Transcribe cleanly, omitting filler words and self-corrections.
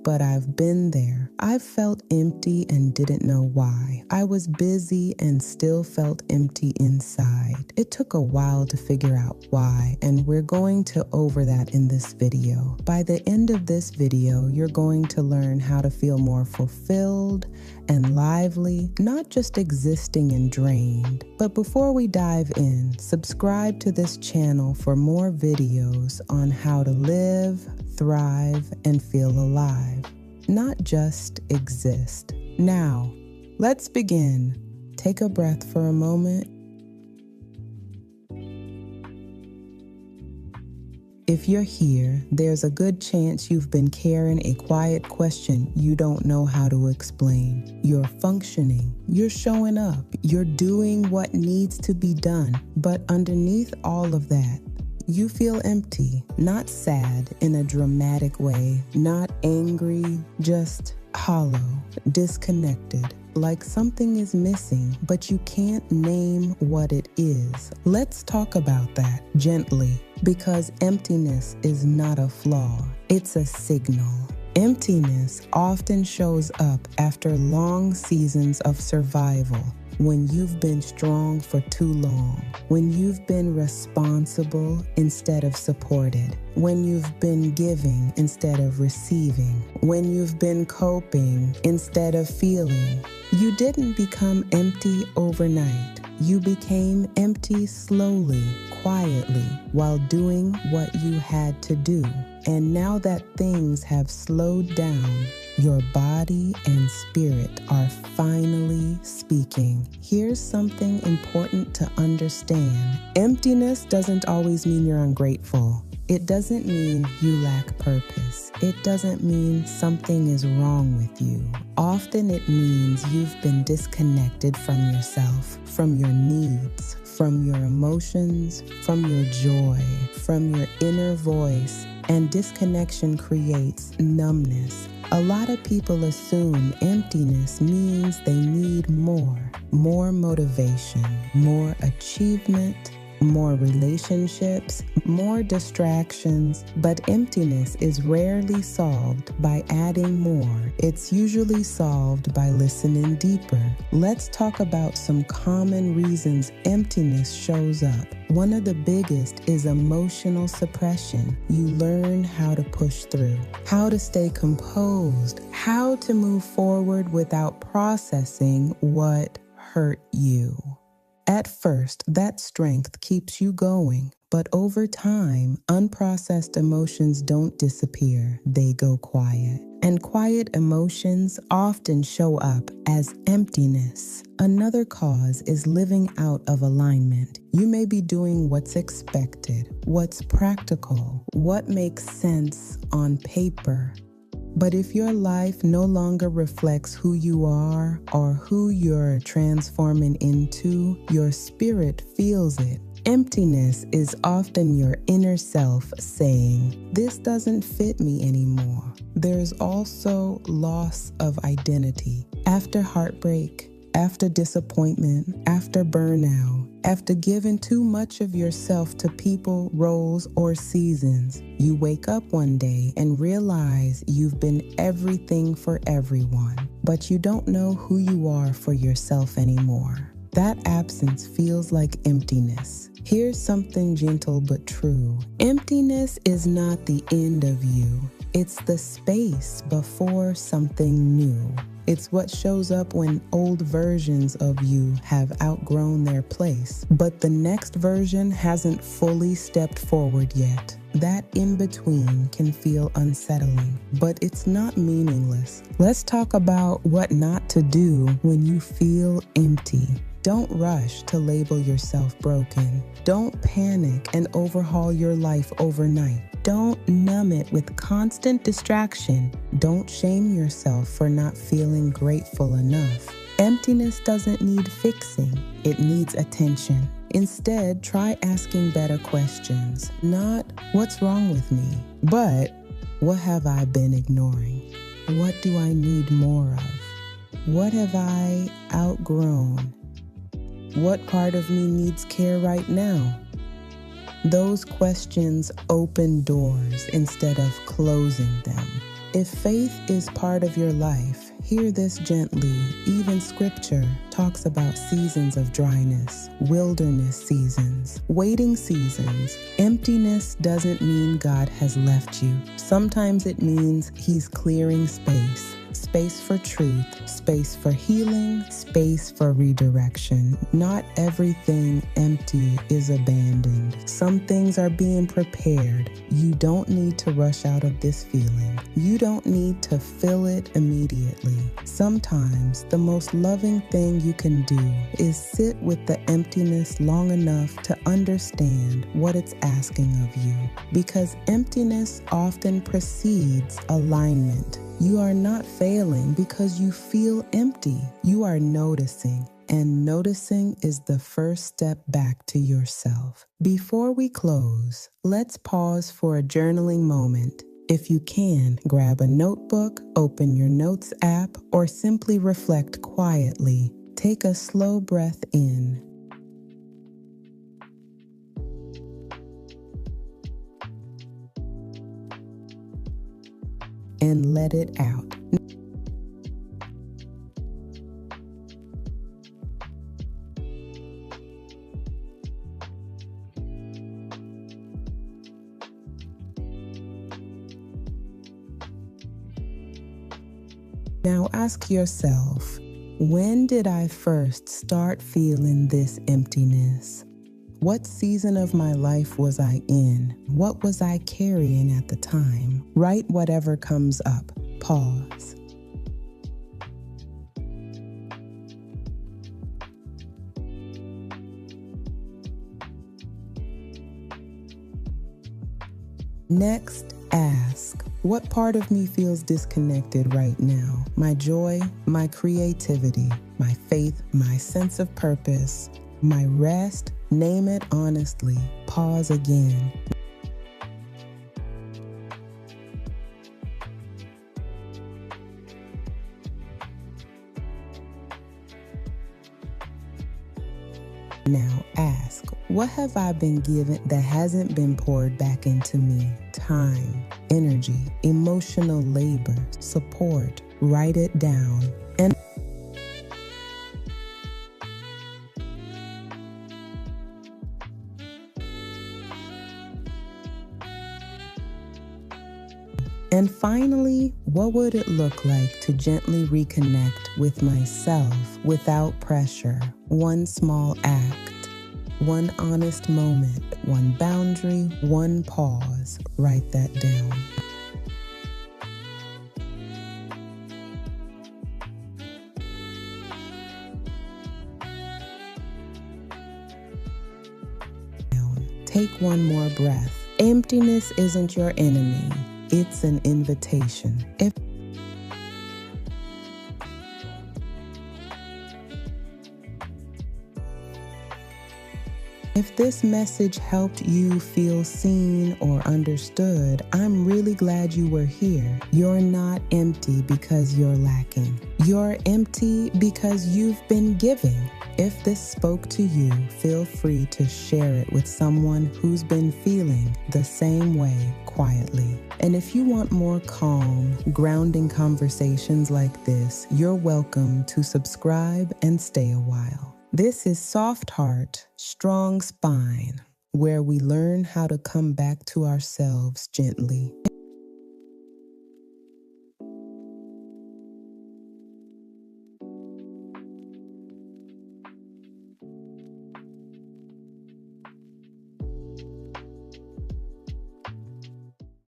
but I've been there. I've felt empty and didn't know why. I was busy and still felt empty inside. It took a while to figure out why, and we're going to over that in this video. By the end of this video, you're going to learn how to feel more fulfilled and lively, not just existing and drained. But before we dive in, subscribe to this channel for more videos on how to live, thrive, and feel alive, not just exist. Now, let's begin. Take a breath for a moment. If you're here, there's a good chance you've been carrying a quiet question you don't know how to explain. You're functioning, you're showing up, you're doing what needs to be done, but underneath all of that, you feel empty, not sad in a dramatic way, not angry, just hollow, disconnected, like something is missing, but you can't name what it is. Let's talk about that gently, because emptiness is not a flaw, it's a signal. Emptiness often shows up after long seasons of survival, when you've been strong for too long, when you've been responsible instead of supported, when you've been giving instead of receiving, when you've been coping instead of feeling. You didn't become empty overnight. You became empty slowly, quietly, while doing what you had to do. And now that things have slowed down, your body and spirit are finally speaking. Here's something important to understand. Emptiness doesn't always mean you're ungrateful. It doesn't mean you lack purpose. It doesn't mean something is wrong with you. Often it means you've been disconnected from yourself, from your needs, from your emotions, from your joy, from your inner voice. And disconnection creates numbness. A lot of people assume emptiness means they need more motivation, more achievement, more relationships, more distractions, but emptiness is rarely solved by adding more. It's usually solved by listening deeper. Let's talk about some common reasons emptiness shows up. One of the biggest is emotional suppression. You learn how to push through, how to stay composed, how to move forward without processing what hurt you. At first, that strength keeps you going, but over time, unprocessed emotions don't disappear, they go quiet. And quiet emotions often show up as emptiness. Another cause is living out of alignment. You may be doing what's expected, what's practical, what makes sense on paper. But if your life no longer reflects who you are or who you're transforming into, your spirit feels it. Emptiness is often your inner self saying, "This doesn't fit me anymore." There's also loss of identity. After heartbreak, after disappointment, after burnout, after giving too much of yourself to people, roles, or seasons, you wake up one day and realize you've been everything for everyone, but you don't know who you are for yourself anymore. That absence feels like emptiness. Here's something gentle but true. Emptiness is not the end of you. It's the space before something new. It's what shows up when old versions of you have outgrown their place, but the next version hasn't fully stepped forward yet. That in between can feel unsettling, but it's not meaningless. Let's talk about what not to do when you feel empty. Don't rush to label yourself broken. Don't panic and overhaul your life overnight. Don't numb it with constant distraction. Don't shame yourself for not feeling grateful enough. Emptiness doesn't need fixing, it needs attention. Instead, try asking better questions. Not, "What's wrong with me?" but, "What have I been ignoring? What do I need more of? What have I outgrown? What part of me needs care right now?" Those questions open doors instead of closing them. If faith is part of your life, hear this gently. Even scripture talks about seasons of dryness, wilderness seasons, waiting seasons. Emptiness doesn't mean God has left you. Sometimes it means He's clearing space. Space for truth, space for healing, space for redirection. Not everything empty is abandoned. Some things are being prepared. You don't need to rush out of this feeling. You don't need to fill it immediately. Sometimes the most loving thing you can do is sit with the emptiness long enough to understand what it's asking of you. Because emptiness often precedes alignment. You are not failing because you feel empty. You are noticing, and noticing is the first step back to yourself. Before we close, let's pause for a journaling moment. If you can, grab a notebook, open your notes app, or simply reflect quietly. Take a slow breath in. And let it out. Now ask yourself, when did I first start feeling this emptiness? What season of my life was I in? What was I carrying at the time? Write whatever comes up. Pause. Next, ask, what part of me feels disconnected right now? My joy, my creativity, my faith, my sense of purpose, my rest? Name it honestly. Pause again. Now ask, what have I been given that hasn't been poured back into me? Time, energy, emotional labor, support. Write it down. And finally, what would it look like to gently reconnect with myself without pressure? One small act, one honest moment, one boundary, one pause. Write that down. Take one more breath. Emptiness isn't your enemy. It's an invitation. If this message helped you feel seen or understood, I'm really glad you were here. You're not empty because you're lacking. You're empty because you've been giving. If this spoke to you, feel free to share it with someone who's been feeling the same way quietly. And if you want more calm, grounding conversations like this, you're welcome to subscribe and stay a while. This is Soft Heart, Strong Spine, where we learn how to come back to ourselves gently.